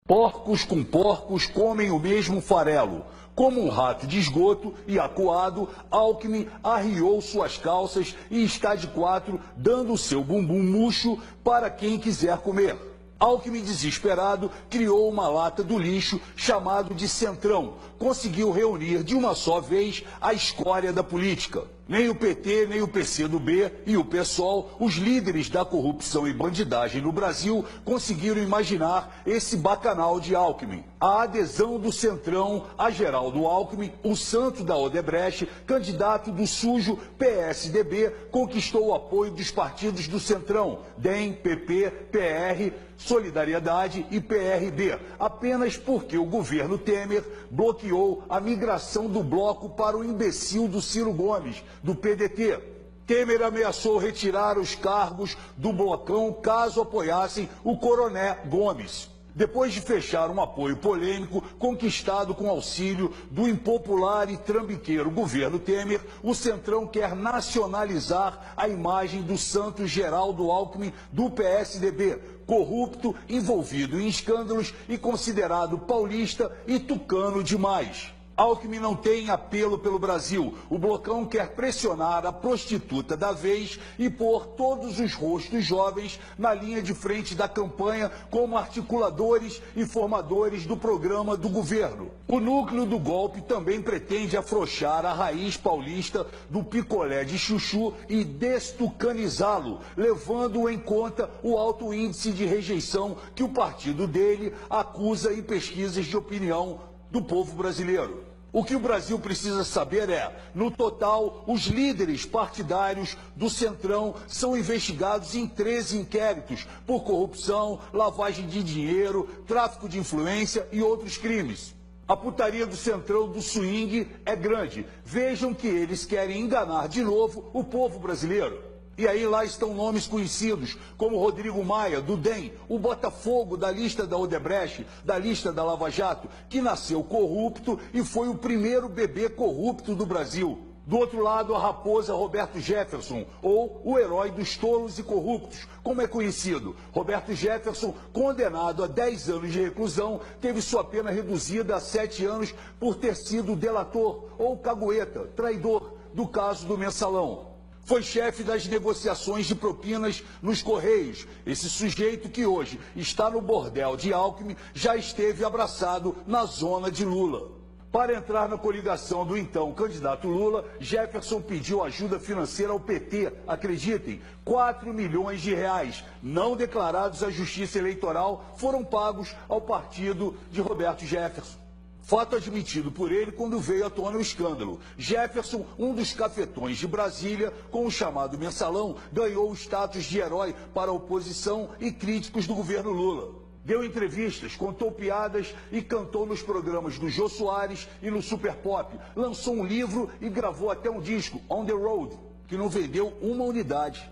Porcos com porcos comem o mesmo farelo. Como um rato de esgoto e acuado, Alckmin arriou suas calças e está de quatro, dando o seu bumbum murcho para quem quiser comer. Alckmin, desesperado, criou uma lata do lixo chamado de Centrão. Conseguiu reunir de uma só vez a escória da política. Nem o PT, nem o PCdoB e o PSOL, os líderes da corrupção e bandidagem no Brasil, conseguiram imaginar esse bacanal de Alckmin. A adesão do Centrão a Geraldo Alckmin, o santo da Odebrecht, candidato do sujo PSDB, conquistou o apoio dos partidos do Centrão, DEM, PP, PR, Solidariedade e PRB, apenas porque o governo Temer bloqueou a migração do bloco para o imbecil do Ciro Gomes, do PDT. Temer ameaçou retirar os cargos do blocão caso apoiassem o Coroné Gomes. Depois de fechar um apoio polêmico conquistado com auxílio do impopular e trambiqueiro governo Temer, o Centrão quer nacionalizar a imagem do santo Geraldo Alckmin do PSDB, corrupto, envolvido em escândalos e considerado paulista e tucano demais. Alckmin não tem apelo pelo Brasil. O blocão quer pressionar a prostituta da vez e pôr todos os rostos jovens na linha de frente da campanha como articuladores e formadores do programa do governo. O núcleo do golpe também pretende afrouxar a raiz paulista do picolé de chuchu e destucanizá-lo, levando em conta o alto índice de rejeição que o partido dele acusa em pesquisas de opinião do povo brasileiro. O que o Brasil precisa saber é, no total, os líderes partidários do Centrão são investigados em 13 inquéritos por corrupção, lavagem de dinheiro, tráfico de influência e outros crimes. A putaria do Centrão do swing é grande. Vejam que eles querem enganar de novo o povo brasileiro. E aí lá estão nomes conhecidos, como Rodrigo Maia, do DEM, o Botafogo da lista da Odebrecht, da lista da Lava Jato, que nasceu corrupto e foi o primeiro bebê corrupto do Brasil. Do outro lado, a raposa Roberto Jefferson, ou o herói dos tolos e corruptos, como é conhecido. Roberto Jefferson, condenado a 10 anos de reclusão, teve sua pena reduzida a 7 anos por ter sido delator ou cagueta, traidor, do caso do Mensalão. Foi chefe das negociações de propinas nos Correios. Esse sujeito que hoje está no bordel de Alckmin já esteve abraçado na zona de Lula. Para entrar na coligação do então candidato Lula, Jefferson pediu ajuda financeira ao PT, acreditem, 4 milhões de reais, não declarados à Justiça Eleitoral, foram pagos ao partido de Roberto Jefferson. Fato admitido por ele quando veio à tona o escândalo. Jefferson, um dos cafetões de Brasília, com o chamado Mensalão, ganhou o status de herói para a oposição e críticos do governo Lula. Deu entrevistas, contou piadas e cantou nos programas do Jô Soares e no Super Pop. Lançou um livro e gravou até um disco, On the Road, que não vendeu uma unidade.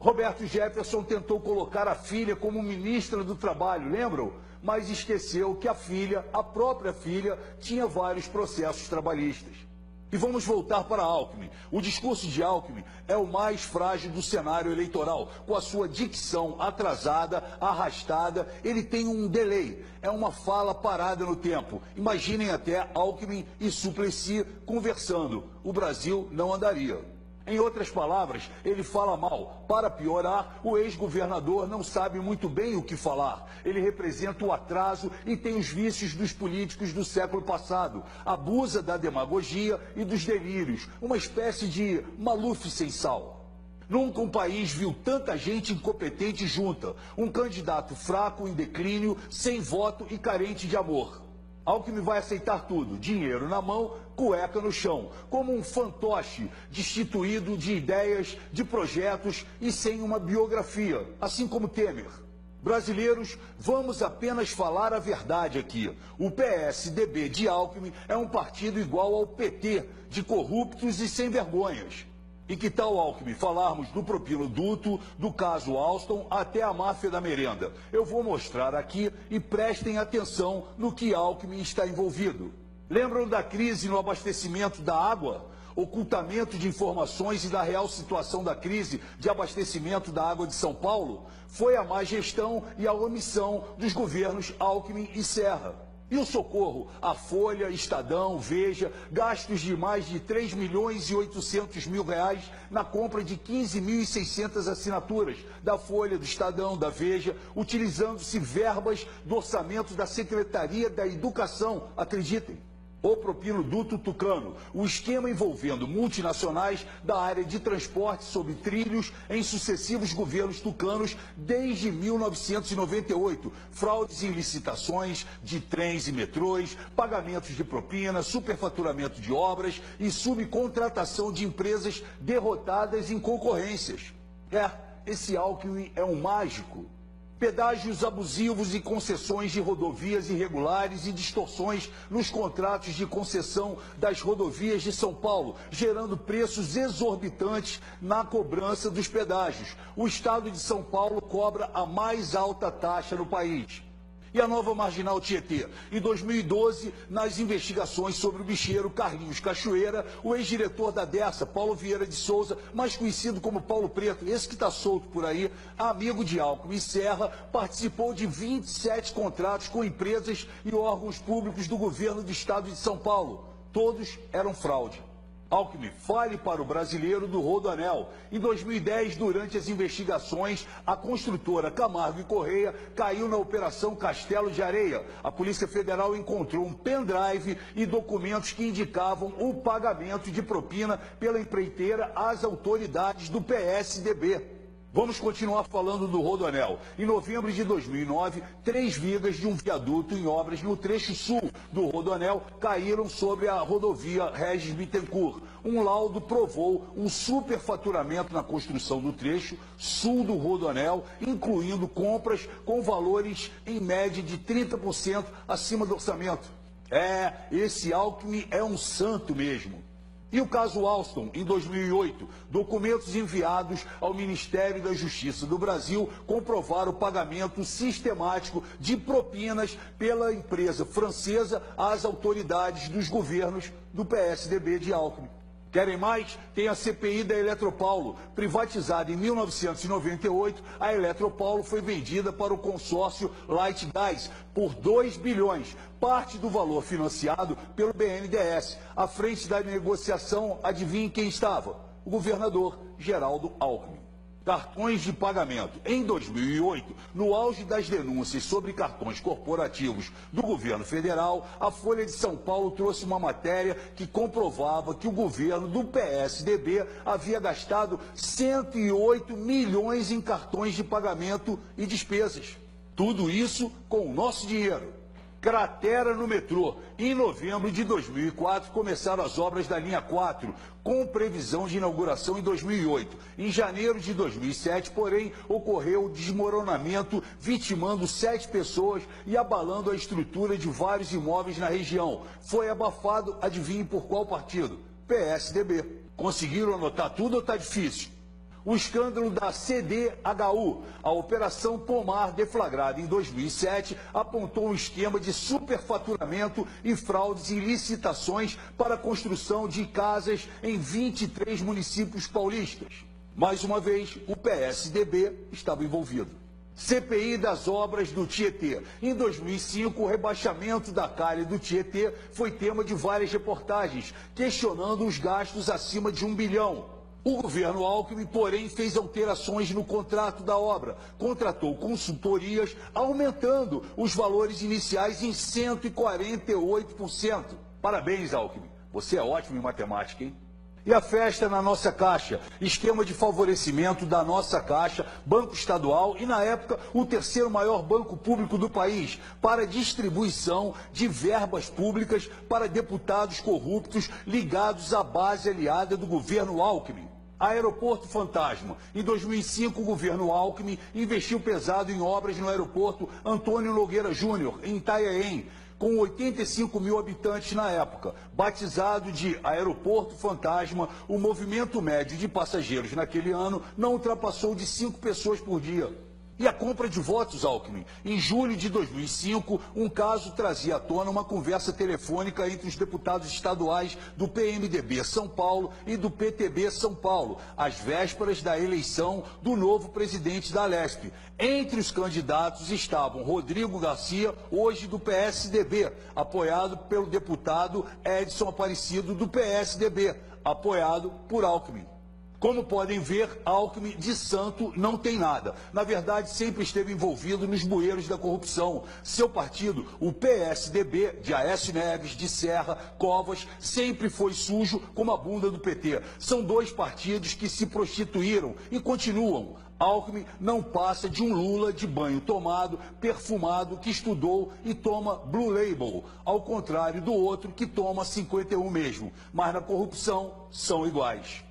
Roberto Jefferson tentou colocar a filha como ministra do Trabalho, lembram? Mas esqueceu que a filha, a própria filha, tinha vários processos trabalhistas. E vamos voltar para Alckmin. O discurso de Alckmin é o mais frágil do cenário eleitoral. Com a sua dicção atrasada, arrastada, ele tem um delay. É uma fala parada no tempo. Imaginem até Alckmin e Suplicy conversando. O Brasil não andaria. Em outras palavras, ele fala mal. Para piorar, o ex-governador não sabe muito bem o que falar. Ele representa o atraso e tem os vícios dos políticos do século passado. Abusa da demagogia e dos delírios. Uma espécie de Maluf sem sal. Nunca um país viu tanta gente incompetente junta. Um candidato fraco, em declínio, sem voto e carente de amor. Alckmin vai aceitar tudo, dinheiro na mão, cueca no chão, como um fantoche destituído de ideias, de projetos e sem uma biografia, assim como Temer. Brasileiros, vamos apenas falar a verdade aqui. O PSDB de Alckmin é um partido igual ao PT, de corruptos e sem vergonhas. E que tal, Alckmin, falarmos do propinoduto, do caso Alstom, até a máfia da merenda? Eu vou mostrar aqui e prestem atenção no que Alckmin está envolvido. Lembram da crise no abastecimento da água? ocultamento de informações e da real situação da crise de abastecimento da água de São Paulo foi a má gestão e a omissão dos governos Alckmin e Serra. E o socorro à Folha, Estadão, Veja, gastos de mais de 3 milhões e 800 mil reais na compra de 15.600 assinaturas da Folha, do Estadão, da Veja, utilizando-se verbas do orçamento da Secretaria da Educação, acreditem. O Propinoduto Tucano, o esquema envolvendo multinacionais da área de transporte sobre trilhos em sucessivos governos tucanos desde 1998, fraudes em licitações de trens e metrôs, pagamentos de propina, superfaturamento de obras e subcontratação de empresas derrotadas em concorrências. Esse Alckmin é um mágico. Pedágios abusivos e concessões de rodovias irregulares e distorções nos contratos de concessão das rodovias de São Paulo, gerando preços exorbitantes na cobrança dos pedágios. O estado de São Paulo cobra a mais alta taxa no país. E a nova marginal Tietê? Em 2012, nas investigações sobre o bicheiro Carlinhos Cachoeira, o ex-diretor da Dersa, Paulo Vieira de Souza, mais conhecido como Paulo Preto, esse que está solto por aí, amigo de Alckmin e Serra, participou de 27 contratos com empresas e órgãos públicos do governo do estado de São Paulo. Todos eram fraude. Alckmin, fale para o brasileiro do Rodoanel. Em 2010, durante as investigações, a construtora Camargo e Correia caiu na Operação Castelo de Areia. A Polícia Federal encontrou um pendrive e documentos que indicavam o pagamento de propina pela empreiteira às autoridades do PSDB. Vamos continuar falando do Rodoanel. Em novembro de 2009, 3 vigas de um viaduto em obras no trecho sul do Rodoanel caíram sobre a rodovia Regis Bittencourt. Um laudo provou um superfaturamento na construção do trecho sul do Rodoanel, incluindo compras com valores em média de 30% acima do orçamento. Esse Alckmin é um santo mesmo. E o caso Alstom, em 2008, documentos enviados ao Ministério da Justiça do Brasil comprovaram o pagamento sistemático de propinas pela empresa francesa às autoridades dos governos do PSDB de Alckmin. Querem mais? Tem a CPI da Eletropaulo. Privatizada em 1998, a Eletropaulo foi vendida para o consórcio Light Gas por 2 bilhões, parte do valor financiado pelo BNDES. À frente da negociação, adivinhe quem estava? O governador Geraldo Alckmin. Cartões de pagamento. Em 2008, no auge das denúncias sobre cartões corporativos do governo federal, a Folha de São Paulo trouxe uma matéria que comprovava que o governo do PSDB havia gastado 108 milhões em cartões de pagamento e despesas. Tudo isso com o nosso dinheiro. Cratera no metrô. Em novembro de 2004, começaram as obras da linha 4, com previsão de inauguração em 2008. Em janeiro de 2007, porém, ocorreu o desmoronamento, vitimando 7 pessoas e abalando a estrutura de vários imóveis na região. Foi abafado, adivinhe por qual partido? PSDB. Conseguiram anotar tudo ou está difícil? O escândalo da CDHU, a Operação Pomar, deflagrada em 2007, apontou um esquema de superfaturamento e fraudes em licitações para a construção de casas em 23 municípios paulistas. Mais uma vez, o PSDB estava envolvido. CPI das obras do Tietê. Em 2005, o rebaixamento da calha do Tietê foi tema de várias reportagens, questionando os gastos acima de 1 bilhão. O governo Alckmin, porém, fez alterações no contrato da obra, contratou consultorias, aumentando os valores iniciais em 148%. Parabéns, Alckmin. Você é ótimo em matemática, hein? E a festa na nossa Caixa, esquema de favorecimento da nossa Caixa, Banco Estadual e, na época, o terceiro maior banco público do país, para distribuição de verbas públicas para deputados corruptos ligados à base aliada do governo Alckmin. Aeroporto Fantasma. Em 2005, o governo Alckmin investiu pesado em obras no aeroporto Antônio Nogueira Júnior, em Itanhaém, com 85 mil habitantes na época. Batizado de Aeroporto Fantasma, o movimento médio de passageiros naquele ano não ultrapassou de 5 pessoas por dia. E a compra de votos, Alckmin? Em julho de 2005, um caso trazia à tona uma conversa telefônica entre os deputados estaduais do PMDB São Paulo e do PTB São Paulo, às vésperas da eleição do novo presidente da Alesp. Entre os candidatos estavam Rodrigo Garcia, hoje do PSDB, apoiado pelo deputado Edson Aparecido do PSDB, apoiado por Alckmin. Como podem ver, Alckmin de santo não tem nada. Na verdade, sempre esteve envolvido nos bueiros da corrupção. Seu partido, o PSDB, de Aécio Neves, de Serra, Covas, sempre foi sujo como a bunda do PT. São dois partidos que se prostituíram e continuam. Alckmin não passa de um Lula de banho tomado, perfumado, que estudou e toma Blue Label, ao contrário do outro que toma 51 mesmo. Mas na corrupção são iguais.